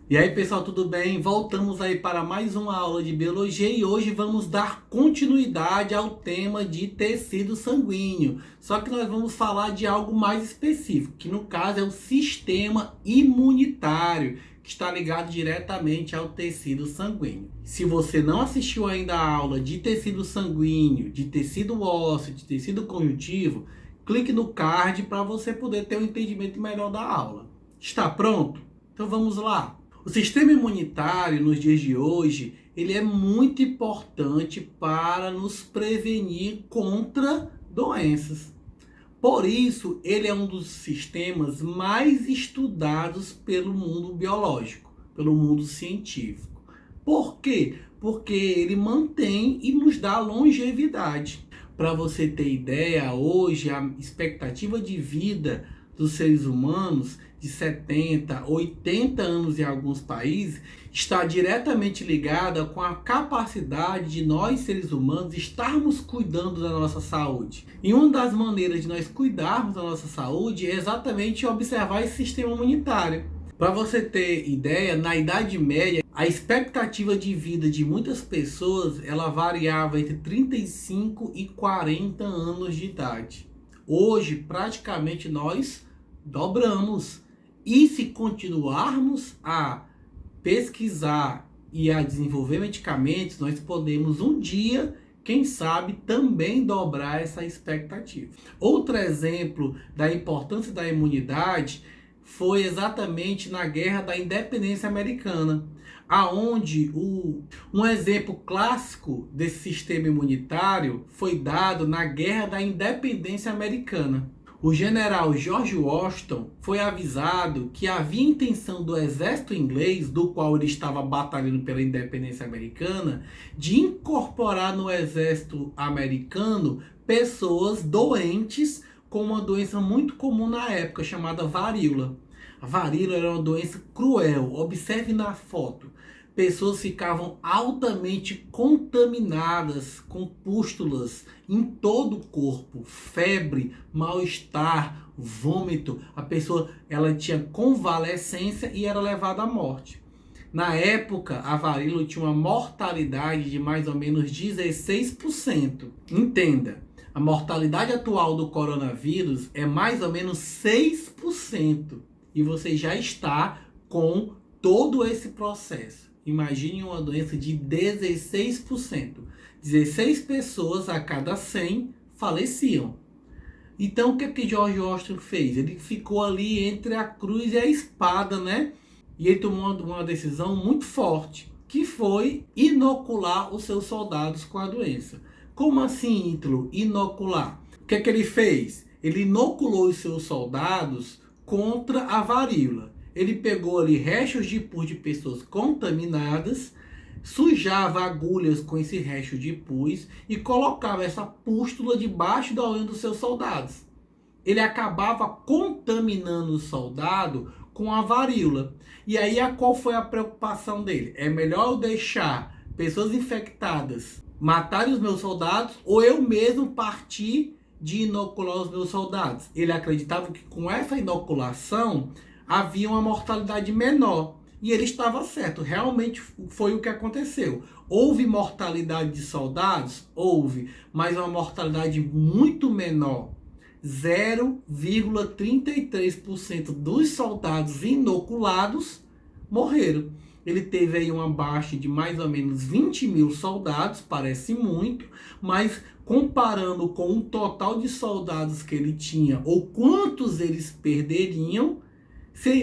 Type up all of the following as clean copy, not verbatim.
E aí, pessoal, tudo bem? Voltamos aí para mais uma aula de biologia e hoje vamos dar continuidade ao tema de tecido sanguíneo. Só que nós vamos falar de algo mais específico, que no caso é o sistema imunitário, que está ligado diretamente ao tecido sanguíneo. Se você não assistiu ainda a aula de tecido sanguíneo, de tecido ósseo, de tecido conjuntivo, clique no card para você poder ter um entendimento melhor da aula. Está pronto? Então vamos lá. O sistema imunitário nos dias de hoje, ele é muito importante para nos prevenir contra doenças. Por isso, ele é um dos sistemas mais estudados pelo mundo biológico, pelo mundo científico. Por quê? Porque ele mantém e nos dá longevidade. Para você ter ideia, hoje a expectativa de vida dos seres humanos de 70, 80 anos em alguns países está diretamente ligada com a capacidade de nós, seres humanos, estarmos cuidando da nossa saúde. E uma das maneiras de nós cuidarmos da nossa saúde é exatamente observar esse sistema imunitário. Para você ter ideia, na Idade Média, a expectativa de vida de muitas pessoas ela variava entre 35 e 40 anos de idade. Hoje, praticamente nós dobramos. E se continuarmos a pesquisar e a desenvolver medicamentos, nós podemos um dia, quem sabe, também dobrar essa expectativa. Outro exemplo da importância da imunidade foi exatamente na Guerra da Independência Americana, aonde um exemplo clássico desse sistema imunitário foi dado na Guerra da Independência Americana. O general George Washington foi avisado que havia intenção do exército inglês, do qual ele estava batalhando pela independência americana, de incorporar no exército americano pessoas doentes com uma doença muito comum na época, chamada varíola. A varíola era uma doença cruel. Observe na foto. Pessoas ficavam altamente contaminadas com pústulas em todo o corpo, febre, mal-estar, vômito. A pessoa ela tinha convalescência e era levada à morte. Na época, a varíola tinha uma mortalidade de mais ou menos 16%. Entenda, a mortalidade atual do coronavírus é mais ou menos 6%. E você já está com todo esse processo. Imagine uma doença de 16%. 16 pessoas a cada 100 faleciam. Então o que George Washington fez? Ele ficou ali entre a cruz e a espada, né? E ele tomou uma decisão muito forte, que foi inocular os seus soldados com a doença. Como assim, Ítalo? Inocular? O que ele fez? Ele inoculou os seus soldados contra a varíola. Ele pegou ali restos de pus de pessoas contaminadas, sujava agulhas com esse resto de pus e colocava essa pústula debaixo da orelha dos seus soldados. Ele acabava contaminando o soldado com a varíola. E aí, qual foi a preocupação dele? É melhor eu deixar pessoas infectadas matarem os meus soldados ou eu mesmo partir de inocular os meus soldados? Ele acreditava que com essa inoculação havia uma mortalidade menor. E ele estava certo, realmente foi o que aconteceu. Houve mortalidade de soldados? Houve, mas uma mortalidade muito menor. 0,33% dos soldados inoculados morreram. Ele teve aí uma baixa de mais ou menos 20 mil soldados, parece muito, mas comparando com o total de soldados que ele tinha, ou quantos eles perderiam,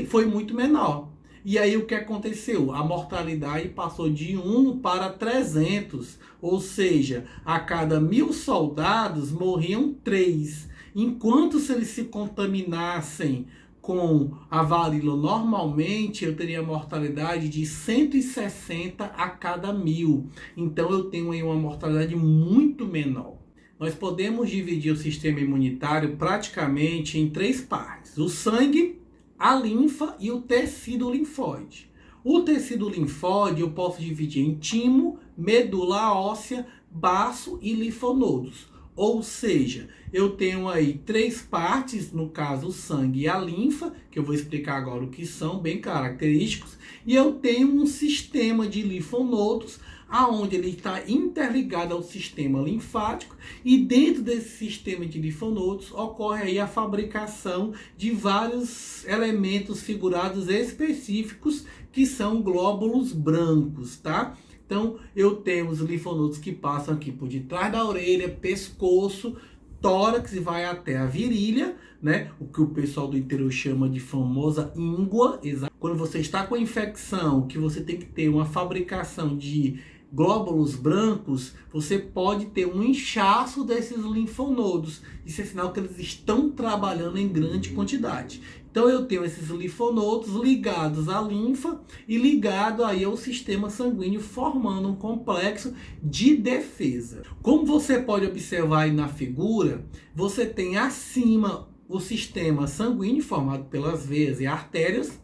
foi muito menor. E aí o que aconteceu? A mortalidade passou de 1 para 300, ou seja, a cada 1.000 soldados morriam 3. Enquanto se eles se contaminassem com a varíola normalmente, eu teria mortalidade de 160 a cada 1.000. Então eu tenho aí uma mortalidade muito menor. Nós podemos dividir o sistema imunitário praticamente em 3 partes: o sangue, a linfa e o tecido linfóide. O tecido linfóide eu posso dividir em timo, medula óssea, baço e linfonodos. Ou seja, eu tenho aí 3 partes, no caso o sangue e a linfa, que eu vou explicar agora o que são, bem característicos, e eu tenho um sistema de linfonodos, aonde ele está interligado ao sistema linfático, e dentro desse sistema de linfonodos ocorre aí a fabricação de vários elementos figurados específicos, que são glóbulos brancos, tá? Então, eu tenho os linfonodos que passam aqui por detrás da orelha, pescoço, tórax e vai até a virilha, né? O que o pessoal do interior chama de famosa íngua. Quando você está com a infecção, que você tem que ter uma fabricação de glóbulos brancos, você pode ter um inchaço desses linfonodos. Isso é sinal que eles estão trabalhando em grande quantidade. Então eu tenho esses linfonodos ligados à linfa e ligado aí ao sistema sanguíneo, formando um complexo de defesa. Como você pode observar aí na figura, você tem acima o sistema sanguíneo formado pelas veias e artérias,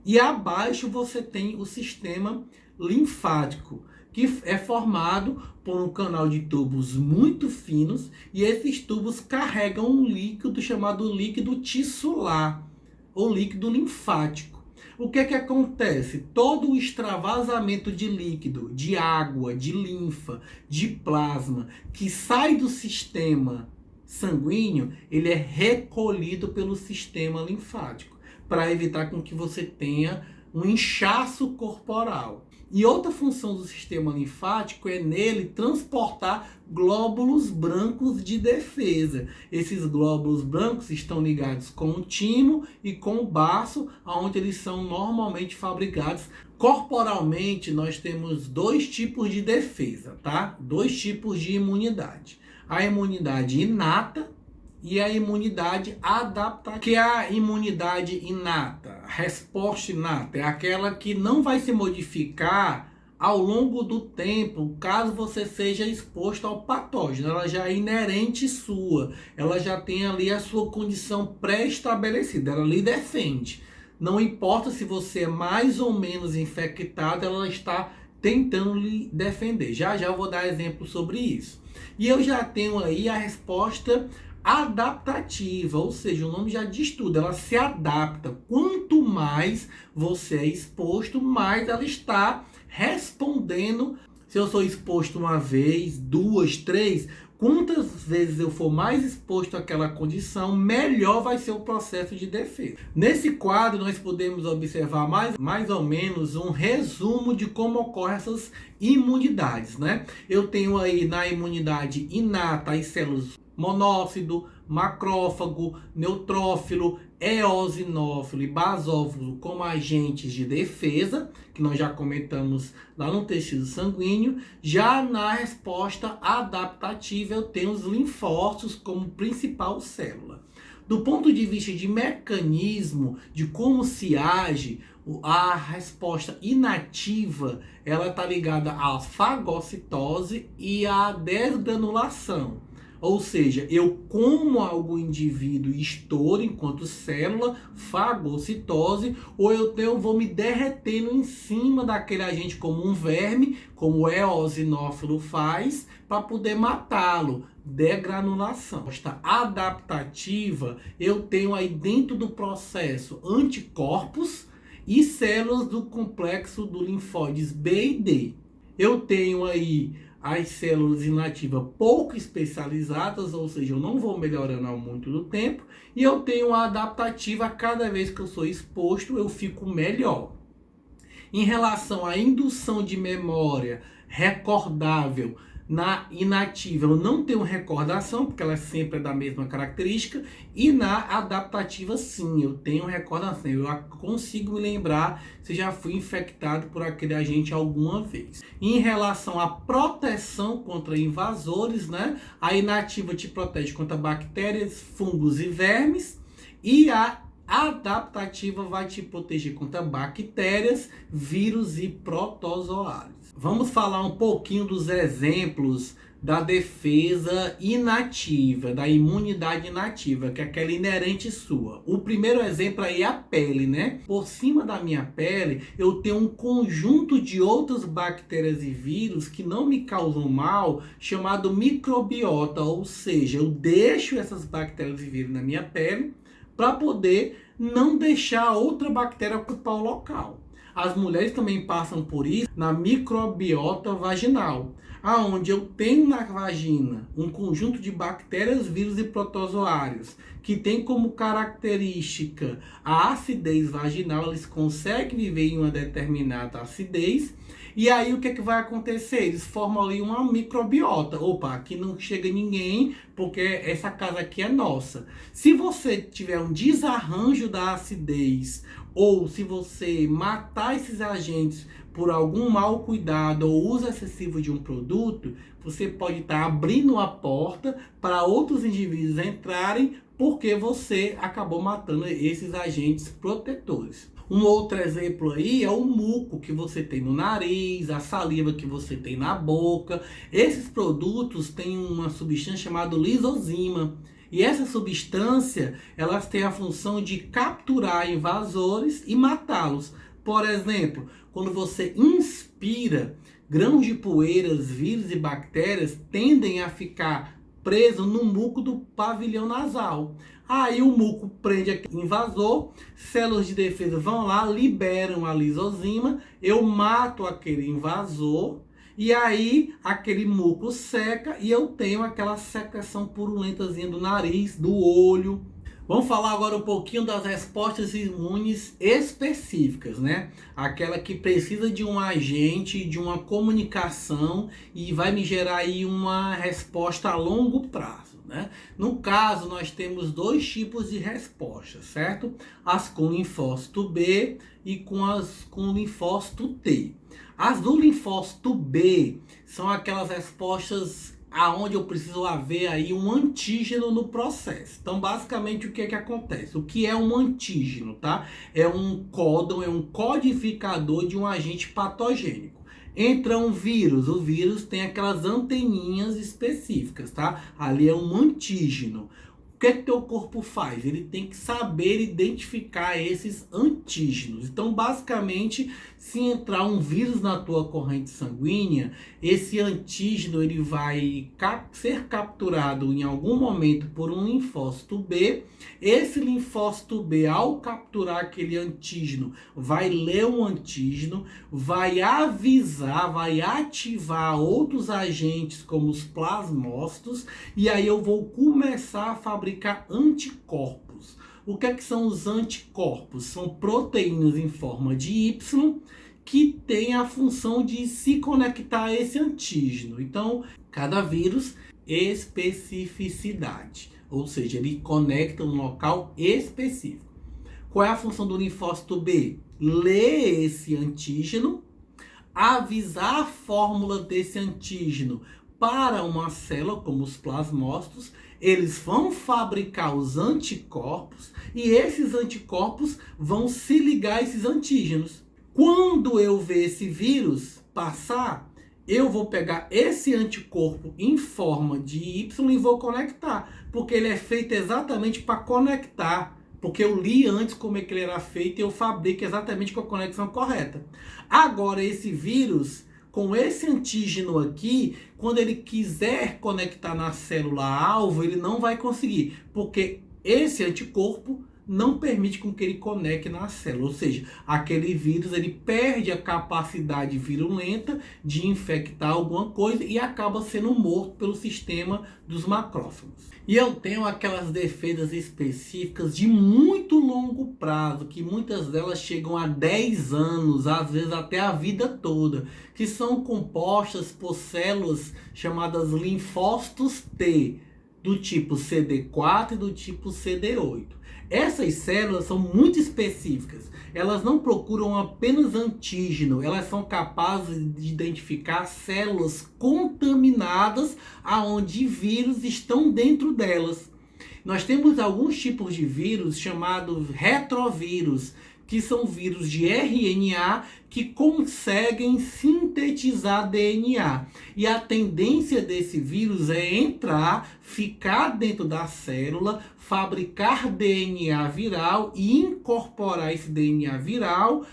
e abaixo você tem o sistema linfático, que é formado por um canal de tubos muito finos, e esses tubos carregam um líquido chamado líquido tissular, ou líquido linfático. O que acontece? Todo o extravasamento de líquido, de água, de linfa, de plasma, que sai do sistema sanguíneo, ele é recolhido pelo sistema linfático, para evitar com que você tenha um inchaço corporal. E outra função do sistema linfático é nele transportar glóbulos brancos de defesa. Esses glóbulos brancos estão ligados com o timo e com o baço, onde eles são normalmente fabricados. Corporalmente, nós temos 2 tipos de defesa, tá? 2 tipos de imunidade. A imunidade inata e a imunidade adaptativa. Que é a imunidade inata, a resposta inata, é aquela que não vai se modificar ao longo do tempo, caso você seja exposto ao patógeno. Ela já é inerente sua, ela já tem ali a sua condição pré-estabelecida, ela lhe defende. Não importa se você é mais ou menos infectado, ela está tentando lhe defender. Já eu vou dar exemplo sobre isso. E eu já tenho aí a resposta adaptativa, ou seja, o nome já diz tudo, ela se adapta. Quanto mais você é exposto, mais ela está respondendo. Se eu sou exposto uma vez, 2, 3, quantas vezes eu for mais exposto àquela condição, melhor vai ser o processo de defesa. Nesse quadro, nós podemos observar mais ou menos um resumo de como ocorrem essas imunidades, né? Eu tenho aí na imunidade inata as células monócito, macrófago, neutrófilo, eosinófilo e basófilo como agentes de defesa, que nós já comentamos lá no tecido sanguíneo. Já na resposta adaptativa, eu tenho os linfócitos como principal célula. Do ponto de vista de mecanismo, de como se age, a resposta inativa, ela está ligada à fagocitose e à desgranulação. Ou seja, eu como algum indivíduo e estouro enquanto célula, fagocitose, ou eu vou me derretendo em cima daquele agente como um verme, como o eosinófilo faz, para poder matá-lo, degranulação. Esta adaptativa, eu tenho aí dentro do processo anticorpos e células do complexo do linfóides B e D. Eu tenho aí as células inativas pouco especializadas, ou seja, eu não vou melhorando ao muito do tempo, e eu tenho a adaptativa, cada vez que eu sou exposto, eu fico melhor. Em relação à indução de memória recordável, na inativa eu não tenho recordação, porque ela sempre é da mesma característica, e na adaptativa sim, eu tenho recordação, eu consigo me lembrar se já fui infectado por aquele agente alguma vez. Em relação à proteção contra invasores, né, a inativa te protege contra bactérias, fungos e vermes, e a adaptativa vai te proteger contra bactérias, vírus e protozoários. Vamos falar um pouquinho dos exemplos da defesa inativa, da imunidade inativa, que é aquela inerente sua. O primeiro exemplo aí é a pele, né? Por cima da minha pele, eu tenho um conjunto de outras bactérias e vírus que não me causam mal, chamado microbiota, ou seja, eu deixo essas bactérias e vírus na minha pele para poder não deixar outra bactéria ocupar o local. As mulheres também passam por isso na microbiota vaginal, aonde eu tenho na vagina um conjunto de bactérias, vírus e protozoários que tem como característica a acidez vaginal. Eles conseguem viver em uma determinada acidez. E aí o que, que vai acontecer? Eles formam ali uma microbiota. Opa, aqui não chega ninguém porque essa casa aqui é nossa. Se você tiver um desarranjo da acidez, ou se você matar esses agentes por algum mau cuidado ou uso excessivo de um produto, você pode estar abrindo a porta para outros indivíduos entrarem porque você acabou matando esses agentes protetores. Um outro exemplo aí é o muco que você tem no nariz, a saliva que você tem na boca. Esses produtos têm uma substância chamada lisozima. E essa substância, elas têm a função de capturar invasores e matá-los. Por exemplo, quando você inspira, grãos de poeiras, vírus e bactérias tendem a ficar presos no muco do pavilhão nasal. Aí o muco prende aquele invasor, células de defesa vão lá, liberam a lisozima, eu mato aquele invasor, e aí aquele muco seca e eu tenho aquela secreção purulentazinha do nariz, do olho. Vamos falar agora um pouquinho das respostas imunes específicas, né? Aquela que precisa de um agente, de uma comunicação e vai me gerar aí uma resposta a longo prazo, né? No caso, nós temos dois tipos de respostas, certo? As com linfócito B e as com linfócito T. As do linfócito B são aquelas respostas aonde eu preciso haver aí um antígeno no processo. Então, basicamente, o que é que acontece? O que é um antígeno, tá? É um códon, é um codificador de um agente patogênico. Entra um vírus, o vírus tem aquelas anteninhas específicas, tá? Ali é um antígeno. O que teu corpo faz? Ele tem que saber identificar esses antígenos. Então, basicamente, se entrar um vírus na tua corrente sanguínea, esse antígeno ele vai ser capturado em algum momento por um linfócito B. Esse linfócito B, ao capturar aquele antígeno, vai ler o antígeno, vai avisar, vai ativar outros agentes como os plasmócitos, e aí eu vou começar a fabricar anticorpos. O que é que são os anticorpos? São proteínas em forma de Y que tem a função de se conectar a esse antígeno. Então, cada vírus, especificidade. Ou seja, ele conecta um local específico. Qual é a função do linfócito B? Ler esse antígeno, avisar a fórmula desse antígeno para uma célula, como os plasmócitos. Eles vão fabricar os anticorpos e esses anticorpos vão se ligar a esses antígenos. Quando eu ver esse vírus passar, eu vou pegar esse anticorpo em forma de Y e vou conectar, porque ele é feito exatamente para conectar, porque eu li antes como é que ele era feito e eu fabrico exatamente com a conexão correta. Agora esse vírus, com esse antígeno aqui, quando ele quiser conectar na célula-alvo, ele não vai conseguir, porque esse anticorpo não permite com que ele conecte na célula. Ou seja, aquele vírus ele perde a capacidade virulenta de infectar alguma coisa e acaba sendo morto pelo sistema dos macrófagos. E eu tenho aquelas defesas específicas de muito longo prazo, que muitas delas chegam a 10 anos, às vezes até a vida toda, que são compostas por células chamadas linfócitos T, do tipo CD4 e do tipo CD8. Essas células são muito específicas. Elas não procuram apenas antígeno, elas são capazes de identificar células contaminadas aonde vírus estão dentro delas. Nós temos alguns tipos de vírus chamados retrovírus, que são vírus de RNA que conseguem sintetizar DNA. E a tendência desse vírus é entrar, ficar dentro da célula, fabricar DNA viral e incorporar esse DNA viral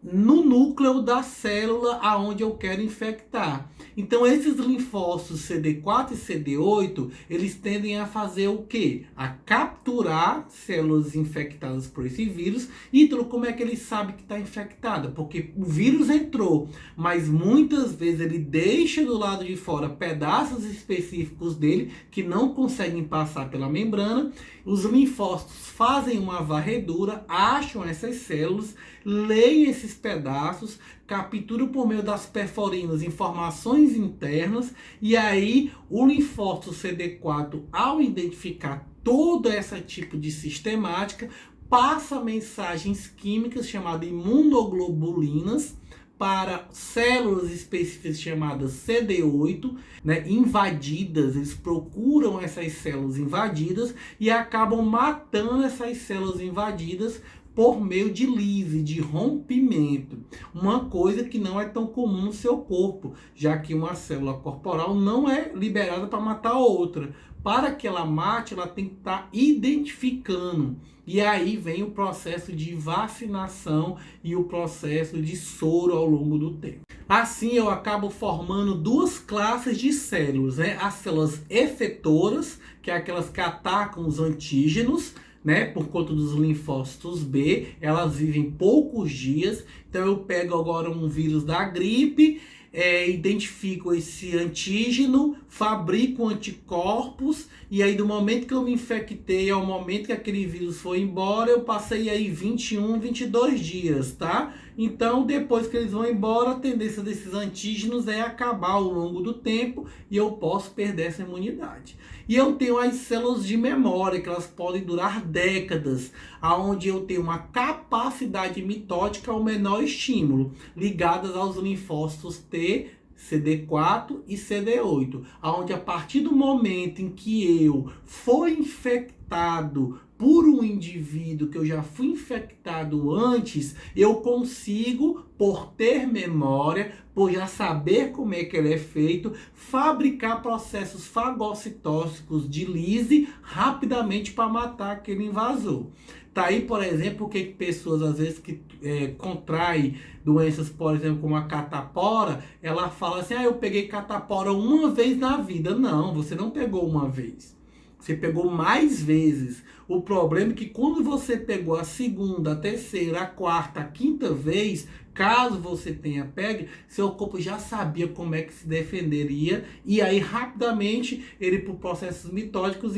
no núcleo da célula aonde eu quero infectar. Então esses linfócitos CD4 e CD8, eles tendem a fazer o quê? A capturar células infectadas por esse vírus. E então como é que ele sabe que está infectada? Porque o vírus entrou, mas muitas vezes ele deixa do lado de fora pedaços específicos dele que não conseguem passar pela membrana. Os linfócitos fazem uma varredura, acham essas células, leem esses pedaços, capturam por meio das perforinas informações internas, e aí o linfócito CD4, ao identificar todo esse tipo de sistemática, passa mensagens químicas chamadas imunoglobulinas para células específicas chamadas CD8, né, invadidas. Eles procuram essas células invadidas e acabam matando essas células invadidas por meio de lise, de rompimento. Uma coisa que não é tão comum no seu corpo, já que uma célula corporal não é liberada para matar a outra. Para que ela mate, ela tem que estar identificando. E aí vem o processo de vacinação e o processo de soro ao longo do tempo. Assim eu acabo formando duas classes de células, né? As células efetoras, que é aquelas que atacam os antígenos, né, por conta dos linfócitos B, elas vivem poucos dias. Então eu pego agora um vírus da gripe, identifico esse antígeno, fabrico anticorpos, e aí do momento que eu me infectei ao momento que aquele vírus foi embora, eu passei aí 21, 22 dias, tá? Então depois que eles vão embora, a tendência desses antígenos é acabar ao longo do tempo e eu posso perder essa imunidade. E eu tenho as células de memória, que elas podem durar décadas, onde eu tenho uma capacidade mitótica ao menor estímulo, ligadas aos linfócitos T, CD4 e CD8, onde a partir do momento em que eu for infectado por um indivíduo que eu já fui infectado antes, eu consigo, por ter memória, por já saber como é que ele é feito, fabricar processos fagocitóxicos de lise rapidamente para matar aquele invasor. Tá aí, por exemplo, que pessoas às vezes que contraem doenças, por exemplo, como a catapora, ela fala assim, eu peguei catapora uma vez na vida. Não, você não pegou uma vez. Você pegou mais vezes. O problema é que quando você pegou a segunda, a terceira, a quarta, a quinta vez, caso você tenha pego, seu corpo já sabia como é que se defenderia. E aí, rapidamente, ele, por processos mitóticos,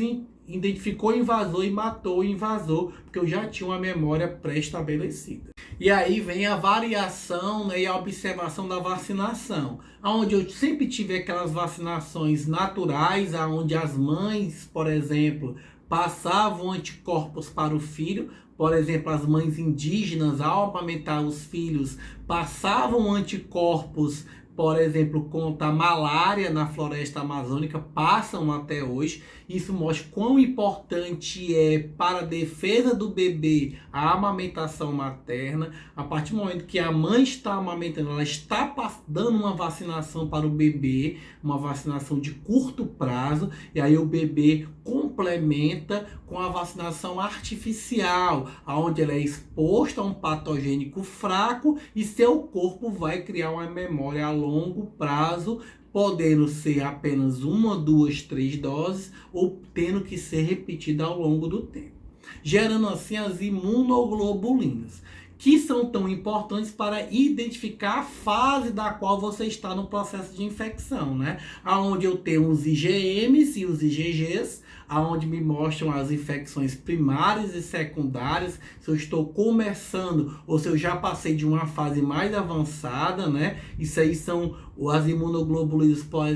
identificou o invasor e matou o invasor, porque eu já tinha uma memória pré-estabelecida. E aí vem a variação, né, e a observação da vacinação, onde eu sempre tive aquelas vacinações naturais, onde as mães, por exemplo, passavam anticorpos para o filho. Por exemplo, as mães indígenas, ao amamentar os filhos, passavam anticorpos, por exemplo, contra a malária na floresta amazônica, passam até hoje. Isso mostra quão importante é para a defesa do bebê a amamentação materna. A partir do momento que a mãe está amamentando, ela está dando uma vacinação para o bebê, uma vacinação de curto prazo, e aí o bebê complementa com a vacinação artificial, onde ela é exposta a um patogênico fraco e seu corpo vai criar uma memória a longo prazo, podendo ser apenas 1, 2, 3 doses ou tendo que ser repetida ao longo do tempo, gerando assim as imunoglobulinas, que são tão importantes para identificar a fase da qual você está no processo de infecção, né? Onde eu tenho os IgMs e os IgGs, onde me mostram as infecções primárias e secundárias, se eu estou começando ou se eu já passei de uma fase mais avançada, né? Isso aí são as imunoglobulinas, por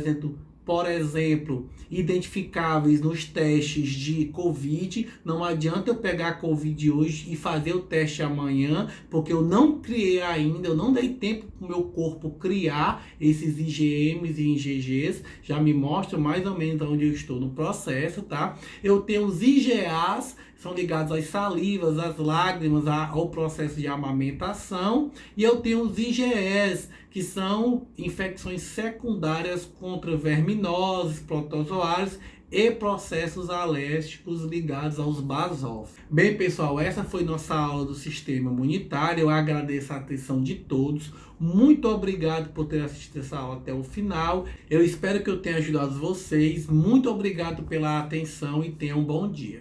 exemplo, identificáveis nos testes de Covid. Não adianta eu pegar a Covid hoje e fazer o teste amanhã, porque eu não criei ainda, eu não dei tempo para o meu corpo criar esses IgMs e IgGs. Já me mostra mais ou menos onde eu estou no processo, tá? Eu tenho os IgAs, são ligados às salivas, às lágrimas, ao processo de amamentação. E eu tenho os IgEs, que são infecções secundárias contra verminoses, protozoários e processos alérgicos ligados aos basófilos. Bem, pessoal, essa foi nossa aula do sistema imunitário. Eu agradeço a atenção de todos. Muito obrigado por ter assistido essa aula até o final. Eu espero que eu tenha ajudado vocês. Muito obrigado pela atenção e tenham um bom dia.